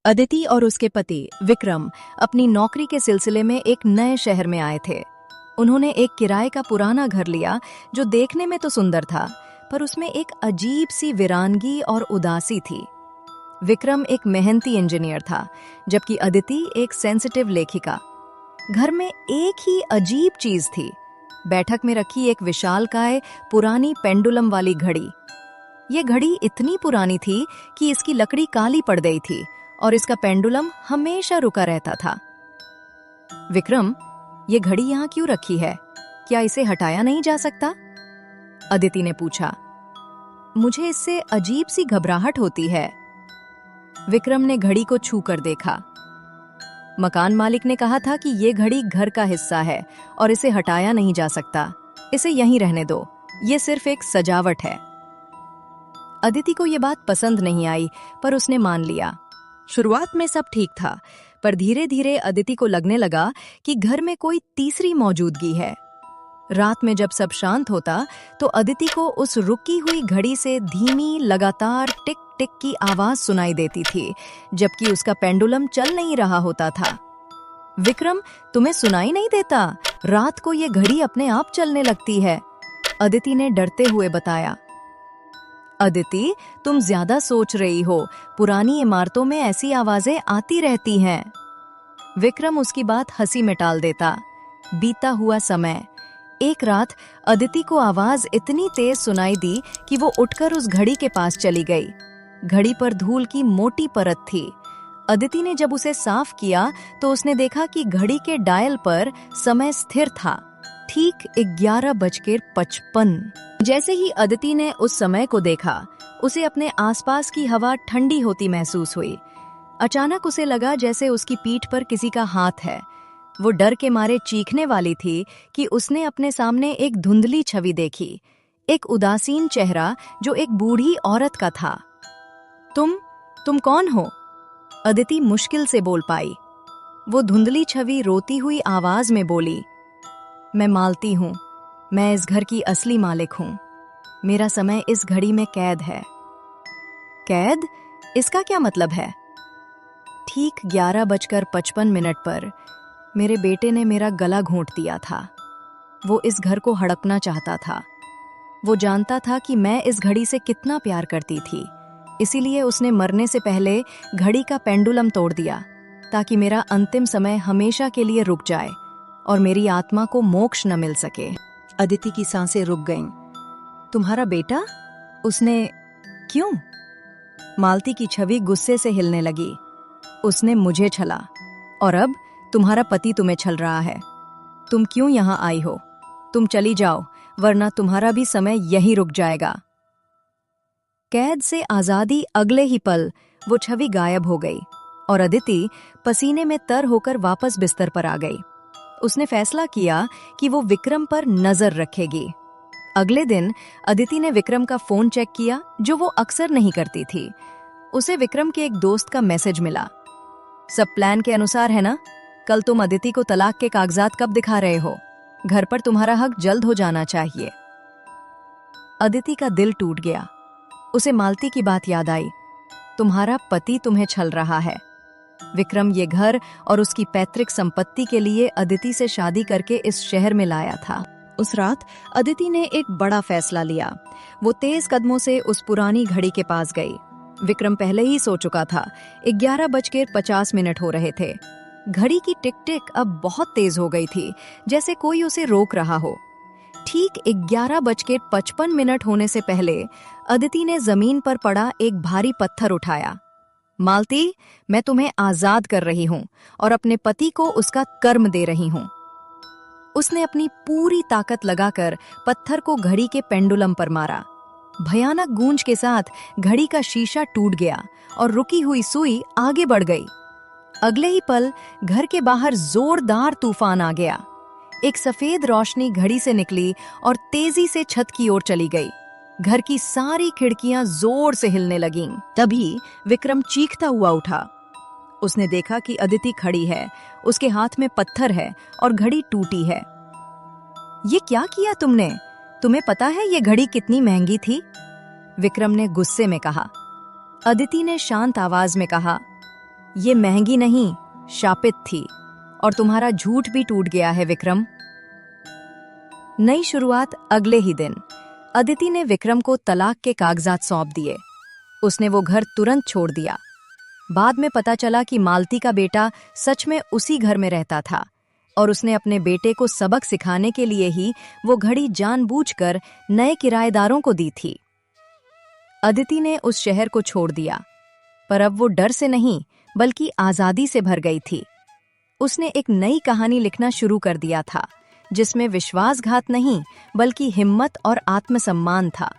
अदिति और उसके पति विक्रम अपनी नौकरी के सिलसिले में एक नए शहर में आए थे। उन्होंने एक किराए का पुराना घर लिया जो देखने में तो सुंदर था, पर उसमें एक अजीब सी वीरानगी और उदासी थी। विक्रम एक मेहनती इंजीनियर था, जबकि अदिति एक सेंसिटिव लेखिका। घर में एक ही अजीब चीज थी, बैठक में रखी एक विशालकाय पुरानी पेंडुलम वाली घड़ी। ये घड़ी इतनी पुरानी थी कि इसकी लकड़ी काली पड़ गई थी और इसका पेंडुलम हमेशा रुका रहता था। विक्रम, ये घड़ी यहाँ क्यों रखी है? क्या इसे हटाया नहीं जा सकता? अदिति ने पूछा। मुझे इससे अजीब सी घबराहट होती है। विक्रम ने घड़ी को छू कर देखा। मकान मालिक ने कहा था कि ये घड़ी घर का हिस्सा है और इसे हटाया नहीं जा सकता। इसे यहीं रहने दो, ये सिर्फ एक सजावट है। अदिति को ये बात पसंद नहीं आई, पर उसने मान लिया। शुरुआत में सब ठीक था, पर धीरे धीरे अदिति को लगने लगा कि घर में कोई तीसरी मौजूदगी है। रात में जब सब शांत होता तो अदिति को उस रुकी हुई घड़ी से धीमी लगातार टिक टिक की आवाज सुनाई देती थी, जबकि उसका पेंडुलम चल नहीं रहा होता था। विक्रम, तुम्हें सुनाई नहीं देता? रात को ये घड़ी अपने आप चलने लगती है, अदिति ने डरते हुए बताया। अदिति, तुम ज्यादा सोच रही हो। पुरानी इमारतों में ऐसी आवाजें आती रहती हैं। विक्रम उसकी बात हंसी में टाल देता। बीता हुआ समय। एक रात अदिति को आवाज इतनी तेज सुनाई दी कि वो उठकर उस घड़ी के पास चली गई। घड़ी पर धूल की मोटी परत थी। अदिति ने जब उसे साफ किया तो उसने देखा कि घड़ी के डायल पर समय स्थिर था, ठीक 11:55। जैसे ही अदिति ने उस समय को देखा, उसे अपने आसपास की हवा ठंडी होती महसूस हुई। अचानक उसे लगा जैसे उसकी पीठ पर किसी का हाथ है। वो डर के मारे चीखने वाली थी कि उसने अपने सामने एक धुंधली छवि देखी, एक उदासीन चेहरा जो एक बूढ़ी औरत का था। तुम कौन हो? अदिति मुश्किल से बोल पाई। वो धुंधली छवि रोती हुई आवाज में बोली, मैं मालती हूँ। मैं इस घर की असली मालिक हूँ। मेरा समय इस घड़ी में कैद है। कैद? इसका क्या मतलब है? ठीक 11:55 पर मेरे बेटे ने मेरा गला घोंट दिया था। वो इस घर को हड़पना चाहता था। वो जानता था कि मैं इस घड़ी से कितना प्यार करती थी, इसीलिए उसने मरने से पहले घड़ी का पेंडुलम तोड़ दिया, ताकि मेरा अंतिम समय हमेशा के लिए रुक जाए और मेरी आत्मा को मोक्ष न मिल सके। अदिति की सांसें रुक गईं। तुम्हारा बेटा? उसने क्यों? मालती की छवि गुस्से से हिलने लगी। उसने मुझे छला, और अब तुम्हारा पति तुम्हें छल रहा है। तुम क्यों यहाँ आई हो? तुम चली जाओ, वरना तुम्हारा भी समय यहीं रुक जाएगा। कैद से आजादी अगले ही पल वो छवि गायब हो गई और अदिति पसीने में तर होकर वापस बिस्तर पर आ गई। उसने फैसला किया कि वो विक्रम पर नजर रखेगी। अगले दिन अदिति ने विक्रम का फोन चेक किया, जो वो अक्सर नहीं करती थी। उसे विक्रम के एक दोस्त का मैसेज मिला। सब प्लान के अनुसार है ना? कल तुम अदिति को तलाक के कागजात कब दिखा रहे हो? घर पर तुम्हारा हक जल्द हो जाना चाहिए। अदिति का दिल टूट गया। उसे मालती की बात याद आई। तुम्हारा पति तुम्हें छल रहा है। विक्रम ये घर और उसकी पैतृक संपत्ति के लिए अदिति से शादी करके इस शहर में लाया था। उस रात अदिति ने एक बड़ा फैसला लिया। वो तेज कदमों से उस पुरानी घड़ी के पास गई। विक्रम पहले ही सो चुका था। 11:50 हो रहे थे। घड़ी की टिक टिक अब बहुत तेज हो गई थी, जैसे कोई उसे रोक रहा हो। ठीक 11:55 होने से पहले अदिति ने जमीन पर पड़ा एक भारी पत्थर उठाया। मालती, मैं तुम्हें आजाद कर रही हूँ और अपने पति को उसका कर्म दे रही हूँ। उसने अपनी पूरी ताकत लगाकर पत्थर को घड़ी के पेंडुलम पर मारा। भयानक गूंज के साथ घड़ी का शीशा टूट गया और रुकी हुई सुई आगे बढ़ गई। अगले ही पल घर के बाहर जोरदार तूफान आ गया। एक सफेद रोशनी घड़ी से निकली और तेजी से छत की ओर चली गई। घर की सारी खिड़कियां जोर से हिलने लगीं। तभी विक्रम चीखता हुआ उठा। उसने देखा कि अदिति खड़ी है, उसके हाथ में पत्थर है और घड़ी टूटी है। ये क्या किया तुमने? तुम्हें पता है ये घड़ी कितनी महंगी थी? विक्रम ने गुस्से में कहा। अदिति ने शांत आवाज में कहा, ये महंगी नहीं, शापित थी, और तुम्हारा झूठ भी टूट गया है विक्रम। नई शुरुआत अगले ही दिन अदिति ने विक्रम को तलाक के कागजात सौंप दिए। उसने वो घर तुरंत छोड़ दिया। बाद में पता चला कि मालती का बेटा सच में उसी घर में रहता था और उसने अपने बेटे को सबक सिखाने के लिए ही वो घड़ी जानबूझकर नए किराएदारों को दी थी। अदिति ने उस शहर को छोड़ दिया, पर अब वो डर से नहीं बल्कि आजादी से भर गई थी। उसने एक नई कहानी लिखना शुरू कर दिया था, जिसमें विश्वासघात नहीं बल्कि हिम्मत और आत्मसम्मान था।